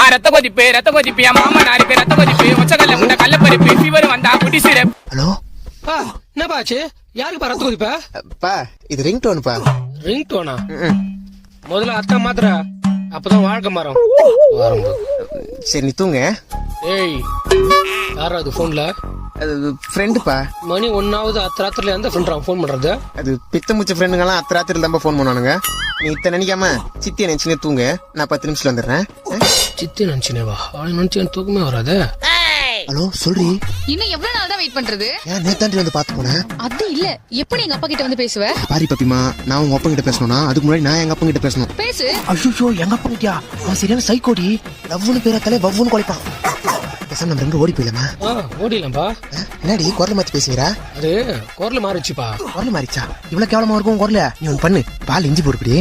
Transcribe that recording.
ரத்த கொதிப்பு என் மாமா நாருக்கு ரத்த கொதிப்பு ஒச்சகல்ல முண்ட கள்ளப்பருப்பு ஃபீவர் வந்தா குடி சிரப். ஹலோ என்னப்பா ஆச்சு? யாருக்குப்பா ரத்த கொதிப்பா? பா இது ரிங் டோனுப்பா. Ring Donna? முதல்ல அத்தா மாத்திர, அப்பதான் வாழ்க்கை மாறும். சரி நீ தூங்க. ஏய், யாரா அது போன்ல? அது ஃப்ரெண்டுப்பா. மணி 1 அத்தராத்திரில எந்த ஃப்ரெண்ட் போன் பண்றது? அது பித்த முச்ச ஃப்ரெண்டுங்கெல்லாம் அத்தராத்திரில தான் போன் பண்ணுவானுங்க. நீ இத்த நினைக்காம சித்தியை நினைச்சுனே தூங்க. நான் 10 நிமிஷத்துல வந்துடுறேன். சித்தி நினைச்சுனேவா? அவளை நினைச்சு எனக்கு தூக்கமே வராது. ஹலோ சொல்றி. இன்னும் எவ்வளவு நாள் தான் வெயிட் பண்றது? ஏன் நேத்தாண்டி வந்து பாத்து போனேன். அது இல்ல, எப்படி எங்க அப்பா கிட்ட வந்து பேசுவ? பாரி பப்பிமா, நான் உங்க அப்பா கிட்ட பேசணும்னா அதுக்கு முன்னாடி நான் எங்க அப்பா கிட்ட பேசணும். பேசு. ஐயோ எங்க அப்பா கிட்டயா? அவன் சரியான சைக்கோடி. லவ்னு பேராத்தாலே வவ்வுன்னு குலைப்பான். பேசாம நம்ம ரெண்டு ஓடி போயிடலாமா? ஓடிடலாம்பா. என்னடி குரல் மாத்தி பேசுகிறா? அது குரல் மாறிச்சுப்பா. குரல் மாறிச்சா? இவ்வளவு கேவலமா இருக்கும் குரல? நீ ஒண்ணு பண்ணு, பால் இஞ்சி போடுப்படி.